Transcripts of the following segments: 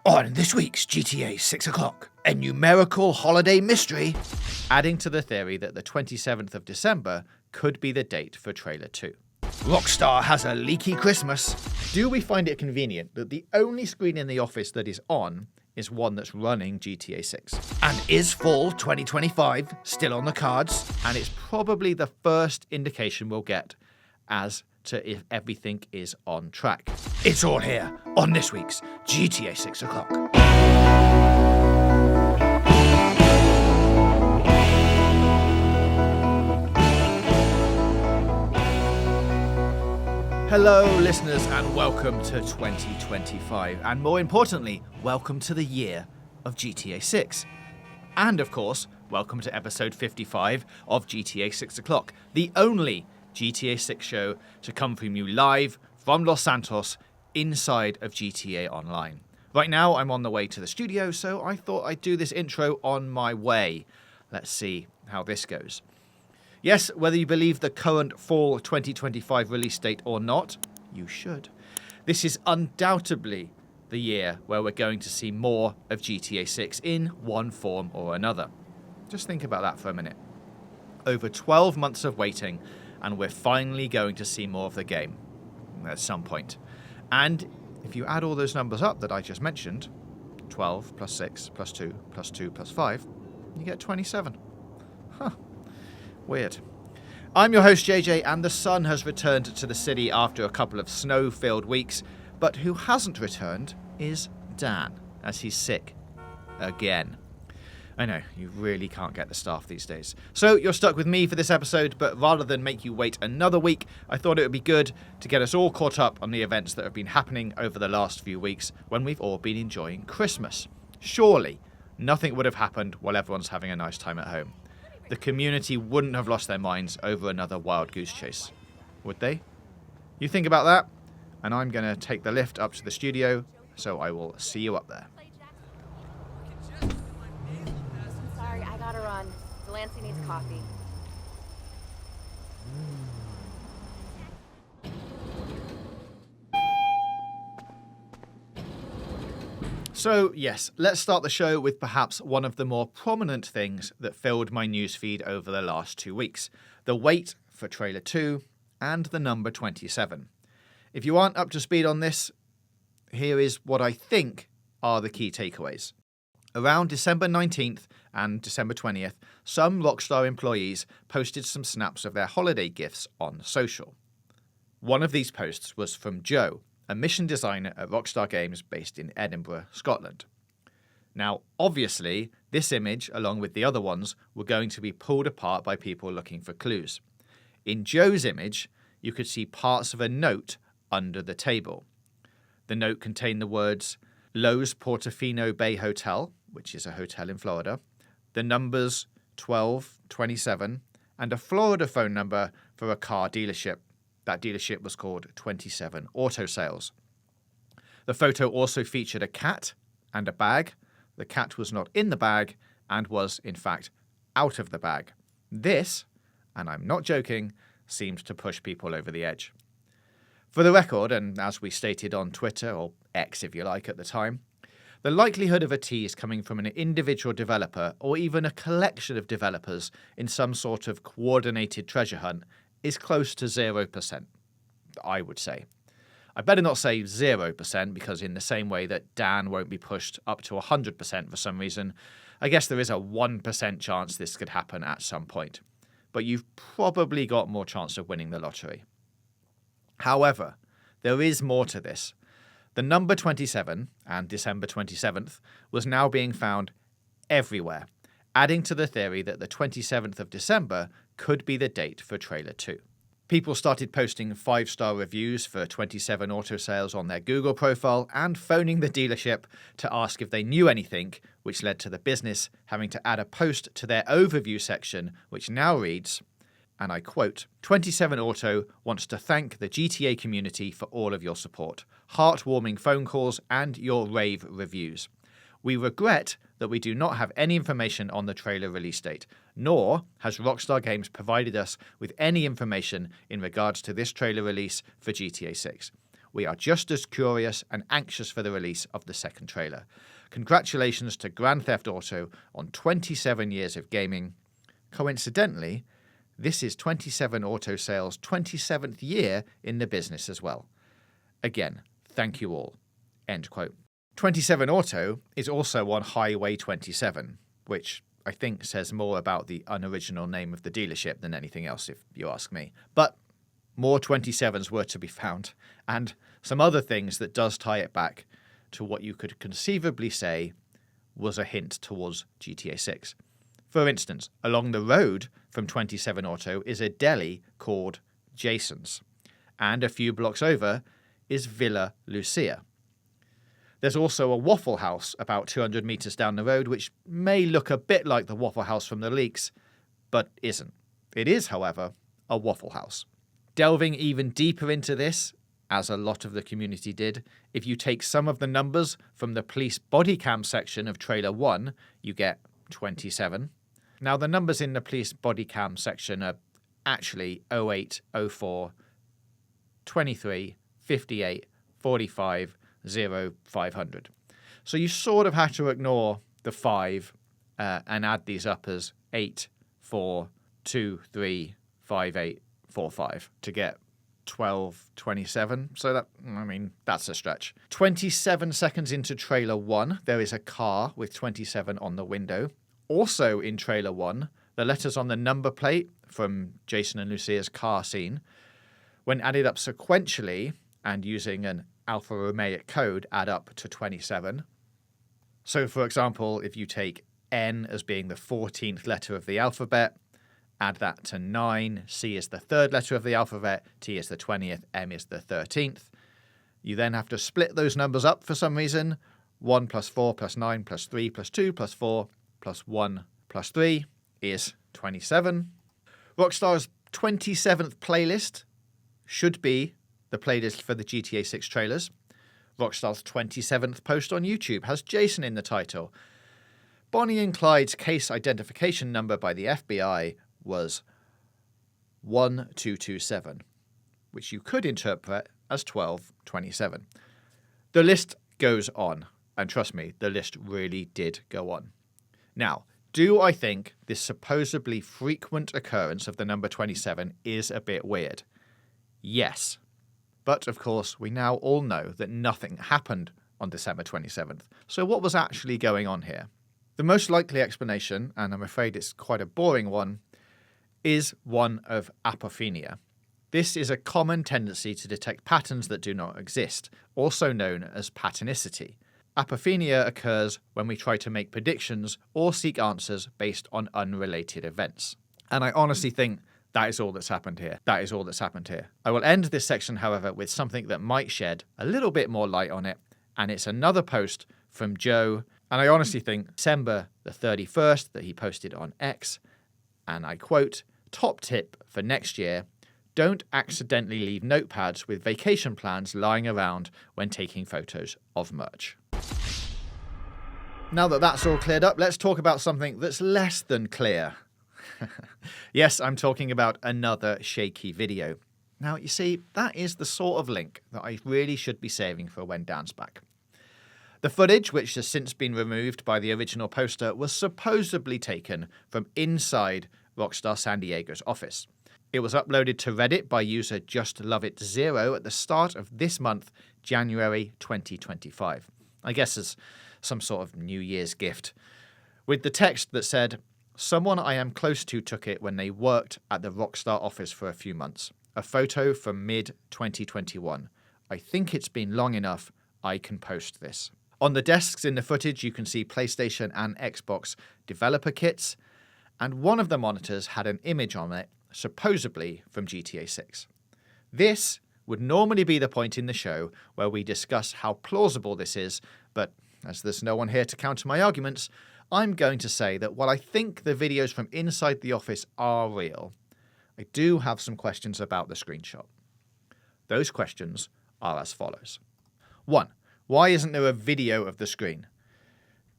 On this week's GTA 6 o'clock, a numerical holiday mystery, adding to the theory that the 27th of December could be the date for Trailer 2. Rockstar has a leaky Christmas. Do we find it convenient that the only screen in the office that is on is one that's running GTA 6? And is fall 2025 still on the cards? And it's probably the first indication we'll get as to if everything is on track. It's all here on this week's GTA 6 o'clock. Hello, listeners, and welcome to 2025. And more importantly, welcome to the year of GTA 6. And of course, welcome to episode 55 of GTA 6 o'clock, the only GTA 6 show to come from you live from Los Santos inside of GTA Online. Right now, I'm on the way to the studio, so I thought I'd do this intro on my way. Let's see how this goes. Yes, whether you believe the current fall 2025 release date or not, you should. This is undoubtedly the year where we're going to see more of GTA 6 in one form or another. Just think about that for a minute. Over 12 months of waiting, and we're finally going to see more of the game at some point. And if you add all those numbers up that I just mentioned, 12 plus 6 plus 2 plus 2 plus 5, you get 27. Huh. Weird. I'm your host JJ, and the sun has returned to the city after a couple of snow-filled weeks, but who hasn't returned is Dan, as he's sick. Again. I know, you really can't get the staff these days. So you're stuck with me for this episode, but rather than make you wait another week, I thought it would be good to get us all caught up on the events that have been happening over the last few weeks when we've all been enjoying Christmas. Surely, nothing would have happened while everyone's having a nice time at home. The community wouldn't have lost their minds over another wild goose chase. Would they? You think about that, and I'm going to take the lift up to the studio, so I will see you up there. Sorry, I gotta run. Delancey needs coffee. So, yes, let's start the show with perhaps one of the more prominent things that filled my newsfeed over the last 2 weeks. The wait for Trailer 2 and the number 27. If you aren't up to speed on this, here is what I think are the key takeaways. Around December 19th and December 20th, some Rockstar employees posted some snaps of their holiday gifts on social. One of these posts was from Joe, a mission designer at Rockstar Games based in Edinburgh, Scotland. Now, obviously, this image, along with the other ones, were going to be pulled apart by people looking for clues. In Joe's image, you could see parts of a note under the table. The note contained the words Los Portofino Bay Hotel, which is a hotel in Florida, the numbers 1227, and a Florida phone number for a car dealership. That dealership was called 27 Auto Sales. The photo also featured a cat and a bag. The cat was not in the bag and was, in fact, out of the bag. This, and I'm not joking, seemed to push people over the edge. For the record, and as we stated on Twitter, or X if you like at the time, the likelihood of a tease coming from an individual developer or even a collection of developers in some sort of coordinated treasure hunt is close to 0%, I would say. I better not say 0% because in the same way that Dan won't be pushed up to 100% for some reason, I guess there is a 1% chance this could happen at some point. But you've probably got more chance of winning the lottery. However, there is more to this. The number 27 and December 27th was now being found everywhere, adding to the theory that the 27th of December could be the date for Trailer 2. People started posting 5-star reviews for 27 Auto Sales on their Google profile and phoning the dealership to ask if they knew anything, which led to the business having to add a post to their overview section, which now reads, and I quote, 27 Auto wants to thank the GTA community for all of your support, heartwarming phone calls, and your rave reviews. We regret that we do not have any information on the trailer release date, nor has Rockstar Games provided us with any information in regards to this trailer release for GTA 6. we are just as curious and anxious for the release of the second trailer. Congratulations to Grand Theft Auto on 27 years of gaming. Coincidentally, this is 27 Auto Sales' 27th year in the business as well. Again, thank you all." End quote. 27 Auto is also on Highway 27, which I think says more about the unoriginal name of the dealership than anything else, if you ask me. But more 27s were to be found, and some other things that does tie it back to what you could conceivably say was a hint towards GTA 6. For instance, along the road from 27 Auto is a deli called Jason's, and a few blocks over is Villa Lucia. There's also a Waffle House about 200 metres down the road, which may look a bit like the Waffle House from the leaks, but isn't. It is, however, a Waffle House. Delving even deeper into this, as a lot of the community did, if you take some of the numbers from the police body cam section of trailer 1, you get 27. Now, the numbers in the police body cam section are actually 08, 04, 23, 58, 45, 0, 500. So you sort of have to ignore the 5 and add these up as 8, 4, 2, 3, 5, 8, 4, 5 to get 12, 27. So that's a stretch. 27 seconds into trailer 1, there is a car with 27 on the window. Also in trailer 1, the letters on the number plate from Jason and Lucia's car scene, when added up sequentially and using an Alpha Romaic code, add up to 27. So, for example, if you take N as being the 14th letter of the alphabet, add that to 9, C is the 3rd letter of the alphabet, T is the 20th, M is the 13th. You then have to split those numbers up for some reason. 1 plus 4 plus 9 plus 3 plus 2 plus 4 plus 1 plus 3 is 27. Rockstar's 27th playlist should be the playlist for the GTA 6 trailers. Rockstar's 27th post on YouTube has Jason in the title. Bonnie and Clyde's case identification number by the FBI was 1227, which you could interpret as 1227. The list goes on, and trust me, the list really did go on. Now, do I think this supposedly frequent occurrence of the number 27 is a bit weird? Yes. But, of course, we now all know that nothing happened on December 27th. So what was actually going on here? The most likely explanation, and I'm afraid it's quite a boring one, is one of apophenia. This is a common tendency to detect patterns that do not exist, also known as patternicity. Apophenia occurs when we try to make predictions or seek answers based on unrelated events. And I honestly think that is all that's happened here. That is all that's happened here. I will end this section, however, with something that might shed a little bit more light on it, and it's another post from Joe, and I honestly think December the 31st that he posted on X, and I quote, "Top tip for next year, don't accidentally leave notepads with vacation plans lying around when taking photos of merch." Now that that's all cleared up, let's talk about something that's less than clear. Yes, I'm talking about another shaky video. Now, you see, that is the sort of link that I really should be saving for when Dan's back. The footage, which has since been removed by the original poster, was supposedly taken from inside Rockstar San Diego's office. It was uploaded to Reddit by user JustLoveIt0 at the start of this month, January 2025. I guess as some sort of New Year's gift. With the text that said, "Someone I am close to took it when they worked at the Rockstar office for a few months. A photo from mid-2021. I think it's been long enough. I can post this." On the desks in the footage, you can see PlayStation and Xbox developer kits, and one of the monitors had an image on it, supposedly from GTA 6. This would normally be the point in the show where we discuss how plausible this is, but as there's no one here to counter my arguments, I'm going to say that while I think the videos from inside the office are real, I do have some questions about the screenshot. Those questions are as follows. 1. Why isn't there a video of the screen?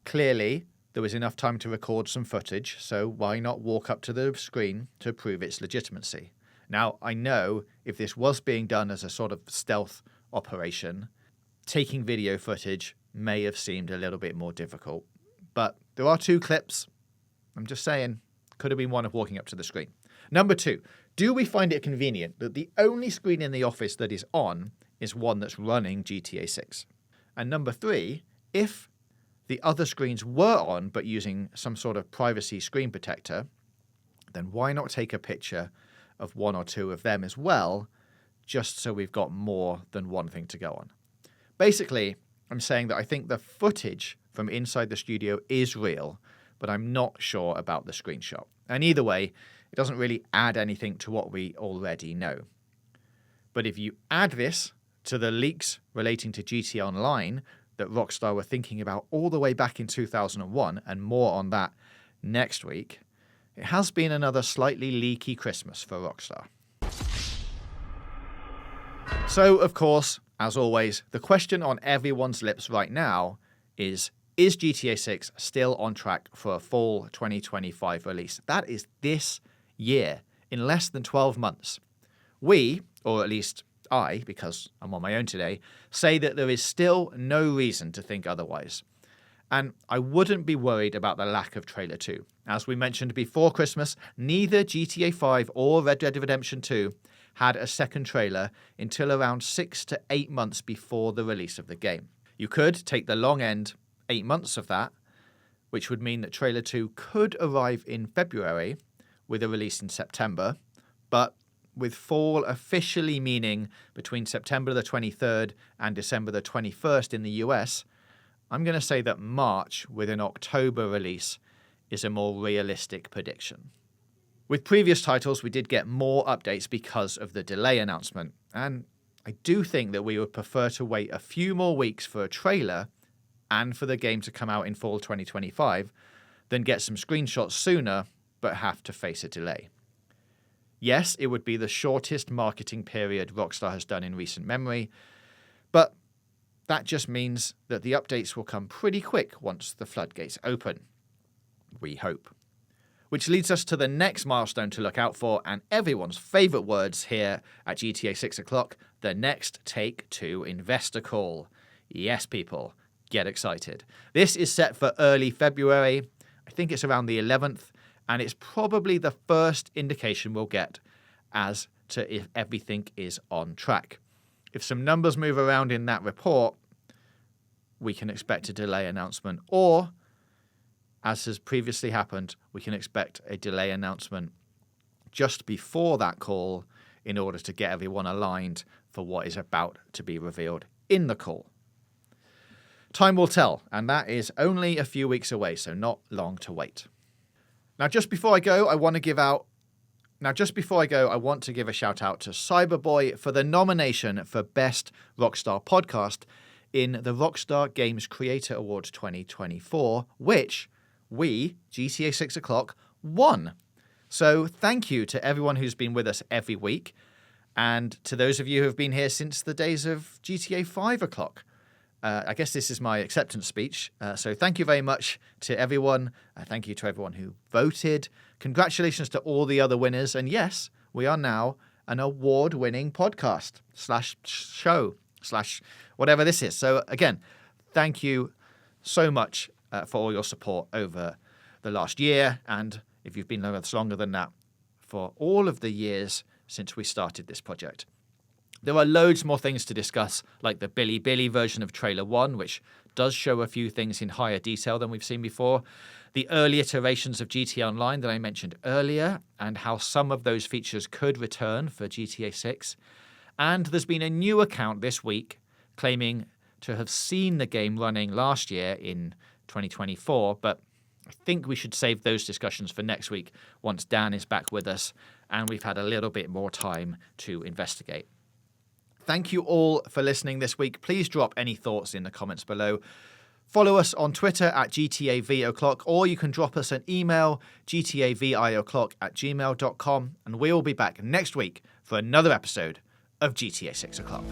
Clearly, there was enough time to record some footage, so why not walk up to the screen to prove its legitimacy? Now, I know if this was being done as a sort of stealth operation, taking video footage may have seemed a little bit more difficult. But there are 2 clips. I'm just saying, could have been one of walking up to the screen. Number 2, do we find it convenient that the only screen in the office that is on is one that's running GTA 6? And number 3, if the other screens were on but using some sort of privacy screen protector, then why not take a picture of 1 or 2 of them as well, just so we've got more than one thing to go on? Basically, I'm saying that I think the footage from inside the studio is real, but I'm not sure about the screenshot. And either way, it doesn't really add anything to what we already know. But if you add this to the leaks relating to GTA Online that Rockstar were thinking about all the way back in 2001, and more on that next week, it has been another slightly leaky Christmas for Rockstar. So, of course, as always, the question on everyone's lips right now is GTA 6 still on track for a fall 2025 release? That is this year, in less than 12 months. We, or at least I, because I'm on my own today, say that there is still no reason to think otherwise. And I wouldn't be worried about the lack of Trailer 2. As we mentioned before Christmas, neither GTA 5 or Red Dead Redemption 2 had a second trailer until around 6 to 8 months before the release of the game. You could take the long end, 8 months of that, which would mean that Trailer 2 could arrive in February with a release in September, but with fall officially meaning between September the 23rd and December the 21st in the US, I'm going to say that March with an October release is a more realistic prediction. With previous titles, we did get more updates because of the delay announcement, and I do think that we would prefer to wait a few more weeks for a trailer and for the game to come out in fall 2025 than get some screenshots sooner but have to face a delay. Yes, it would be the shortest marketing period Rockstar has done in recent memory, but that just means that the updates will come pretty quick once the floodgates open. We hope. Which leads us to the next milestone to look out for, and everyone's favourite words here at GTA 6 o'clock, the next Take-Two investor call. Yes, people, get excited. This is set for early February. I think it's around the 11th, and it's probably the first indication we'll get as to if everything is on track. If some numbers move around in that report, we can expect a delay announcement, or, as has previously happened, we can expect a delay announcement just before that call in order to get everyone aligned for what is about to be revealed in the call. Time will tell, and that is only a few weeks away, so not long to wait. Now, just before I go, I want to give a shout out to Cyberboy for the nomination for Best Rockstar Podcast in the Rockstar Games Creator Awards 2024, which we, GTA 6 o'clock, won. So thank you to everyone who's been with us every week, and to those of you who have been here since the days of GTA 5 o'clock. I guess this is my acceptance speech. So thank you very much to everyone. Thank you to everyone who voted. Congratulations to all the other winners. And yes, we are now an award-winning podcast /show /whatever this is. So again, thank you so much for all your support over the last year. And if you've been with us longer than that, for all of the years since we started this project. There are loads more things to discuss, like the Billy Billy version of Trailer 1, which does show a few things in higher detail than we've seen before, the early iterations of GTA Online that I mentioned earlier, and how some of those features could return for GTA 6. And there's been a new account this week claiming to have seen the game running last year in 2024, but I think we should save those discussions for next week once Dan is back with us and we've had a little bit more time to investigate. Thank you all for listening this week. Please drop any thoughts in the comments below. Follow us on Twitter at GTAVOclock, or you can drop us an email, gtavoclock@gmail.com, and we'll be back next week for another episode of GTA 6 o'clock.